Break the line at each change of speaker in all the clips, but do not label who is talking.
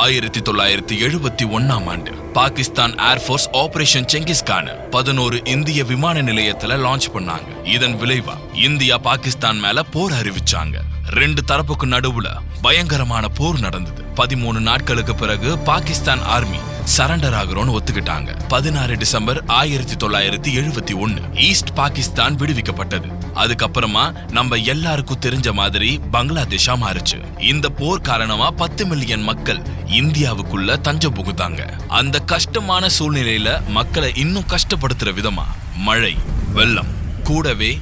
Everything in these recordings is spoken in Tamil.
1971ஆம் ஆண்டு பாகிஸ்தான் ஏர்போர்ஸ் ஆபரேஷன் செங்கிஸ்கான 11 இந்திய விமான நிலையத்துல லான்ச் பண்ணாங்க. இதன் விளைவா இந்தியா பாகிஸ்தான் மேல போர் அறிவிச்சாங்க. 2 தரப்புக்கு நடுவுல பயங்கரமான போர் நடந்தது. 13 நாட்களுக்கு பிறகு பாகிஸ்தான் ஆர்மி சரண்டர் ஆகிறோன்னு ஒத்துக்கிட்டாங்க. 16 டிசம்பர் 1971 ஈஸ்ட் பாகிஸ்தான் விடுவிக்கப்பட்டது. அதுக்கப்புறமா நம்ம எல்லாருக்கும் தெரிஞ்ச மாதிரி பங்களாதேஷா மாறுச்சு. இந்த போர் காரணமா 10 மில்லியன் மக்கள் இந்தியாவுக்குள்ள தஞ்சம் புகுந்தாங்க. அந்த கஷ்டமான சூழ்நிலையில மக்களை இன்னும் கஷ்டப்படுத்துற விதமா மழை, வெள்ளம், கூடவே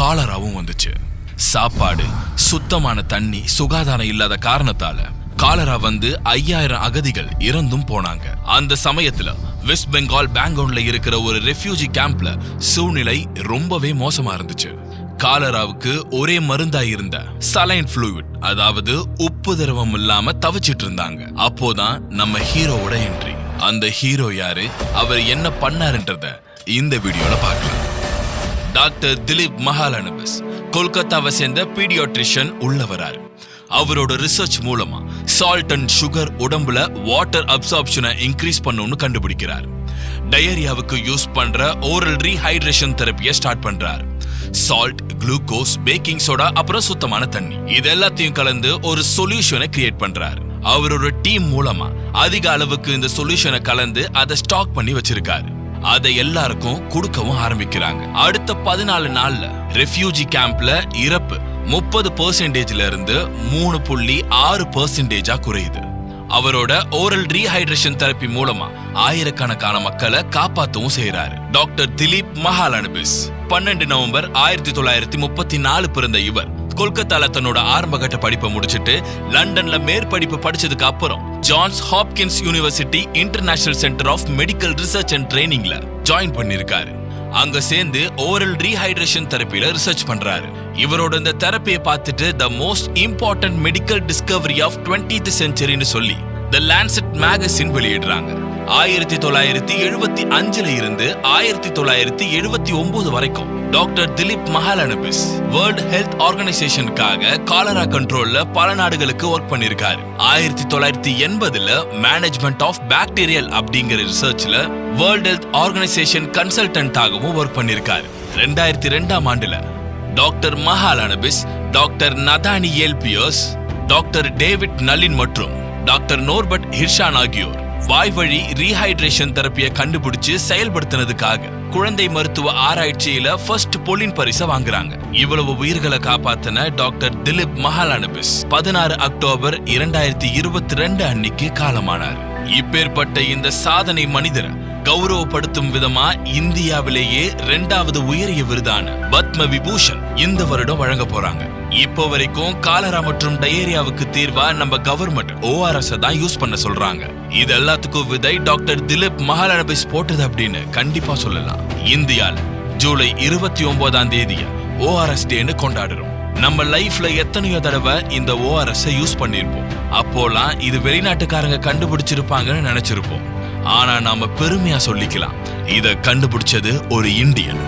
காலராவும் வந்துச்சு. சாப்பாடு, சுத்தமான தண்ணி, சுகாதாரம் இல்லாத காரணத்தால காலரா வந்து 5000 அகதிகள் இறந்தும் போனாங்க. அந்த சமயத்துல வெஸ்ட் பெங்கால் பேங்கோன்ல இருக்கிற ஒரு ரெஃப்யூஜி கேம்ப்ல சூழ்நிலை ரொம்பவே மோசமா இருந்துச்சு. காலராவுக்கு ஒரே மருந்தா இருந்த சலைன் ஃப்ளூயிட், அதாவது உப்பு திரவம் இல்லாம தவிச்சிட்டு இருந்தாங்க. அப்போதான் நம்ம ஹீரோவோட என்ட்ரி. அந்த ஹீரோ யாரு, அவர் என்ன பண்ணாருன்றத இந்த வீடியோல பார்க்கலாம். டாக்டர் திலீப் மஹாலனபிஸ் கொல்கத்தாவை சேர்ந்த பீடியாட்ரிஷியன் உள்ள வராரு. அவரோட ரிசர்ச் மூலமா சால்ட் அண்ட் சுகர் உடம்புல வாட்டர் அப்சார்ப்ஷனை இன்க்ரீஸ் பண்ணுன்னு கண்டுபிடிக்கிறார். டயரியாவுக்கு யூஸ் பண்ற ஓரல் ரீஹைட்ரேஷன் தெரப்பியை ஸ்டார்ட் பண்றார். சால்ட், குளுக்கோஸ், பேக்கிங் சோடா, அப்புறம் சுத்தமான தண்ணி, இது எல்லாத்தையும் கலந்து ஒரு சொல்யூஷனை கிரியேட் பண்றாரு. அவரோட டீம் மூலமா அதிக அளவுக்கு இந்த சொல்யூஷனை கலந்து அதை ஸ்டாக் பண்ணி வச்சிருக்காரு. அதை எல்லாருக்கும் கொடுக்கவும் ஆரம்பிக்கிறாங்க. அடுத்த 14 நாள்ல ரெஃப்யூஜி கேம்ப்ல இறப்பு 30% இருந்து 3.6% குறையுது. அவரோட ஓரல் ரீஹைட்ரேஷன் தெரப்பி மூலமா ஆயிரக்கணக்கான மக்களை காப்பாத்தவும் செய்யறாரு. டாக்டர் திலீப் மஹாலனபிஸ் 12 நவம்பர் 1934 பிறந்த இவர் கொல்கத்தால தன்னோட ஆரம்பகட்ட படிப்பை முடிச்சிட்டு லண்டன்ல மேற்படிப்பு படிச்சதுக்கு அப்புறம் Johns Hopkins university international centre of medical research and ட்ரைனிங்ல ஜாயின் பண்ணிருக்காரு. அங்க சேர்ந்து ஓரல் ரீஹைட்ரேஷன் தெரப்பில ரிசர்ச் பண்றாரு. இவரோட இந்த தெரப்பியை பார்த்துட்டு the most important medical discovery of 20th செஞ்சுரின்னு சொல்லி த லான்செட் மேகசின் வெளியிடுறாங்க. 1975 இருந்து 1979 வரைக்கும் doctor Dilip Mahalanobis world health ஆர்கனைசேஷனுக்காக காலரா கண்ட்ரோல்ல பல நாடுகளுக்கு ஒர்க் பண்ணிருக்காரு. 1980 மேனேஜ்மெண்ட் ஆஃப் பாக்டீரியல் அப்படிங்கிற ரிசர்ச்ல வேர்ல்ட் ஹெல்த் ஆர்கனைசேஷன் கன்சல்டன்டாகவும் ஒர்க் பண்ணிருக்காரு. 2002ஆம் ஆண்டுல doctor Mahalanobis, doctor Nathaniel Pierce, doctor David Nalin மற்றும் டாக்டர் நோர்பர்ட் ஹிர்ஷான் ஆகியோர் வாய்வழி ரீஹைட்ரேஷன் தெரப்பியை கண்டுபிடிச்சு செயல்படுத்தினதுக்காக குழந்தை மருத்துவ ஆராய்ச்சியில ஃபர்ஸ்ட் பொலின் பரிசை வாங்குறாங்க. இவ்வளவு உயிர்களை காப்பாத்தின டாக்டர் திலீப் மஹாலனபிஸ் 16 அக்டோபர் 2022 அன்னைக்கு காலமானார். இப்பேற்பட்ட இந்த சாதனை மனிதரை கௌரவப்படுத்தும் விதமா இந்தியாவிலேயே 2வது உயரிய விருதான பத்ம விபூஷன் இந்த வருடம் வழங்க போறாங்க. இப்போ வரைக்கும் காலரா மற்றும் டயரியாவுக்கு தீர்வா நம்ம கவர்மெண்ட் ORS தான் யூஸ் பண்ண சொல்றாங்க. இது எல்லாத்துக்கும் விதை டாக்டர் திலீப் மஹாலனபிஸ் போட்டது அப்படின்னு கண்டிப்பா சொல்லலாம். இந்தியால ஜூலை 29ஆம் தேதிய ORS டேன்னு கொண்டாடுறோம். நம்ம லைஃப்ல எத்தனையோ தடவை இந்த ORS யூஸ் பண்ணிருப்போம். அப்போலாம் இது வெளிநாட்டுக்காரங்க கண்டுபிடிச்சிருப்பாங்கன்னு நினைச்சிருப்போம். ஆனா நாம பெருமையா சொல்லிக்கலாம், இத கண்டுபிடிச்சது ஒரு இந்தியன்.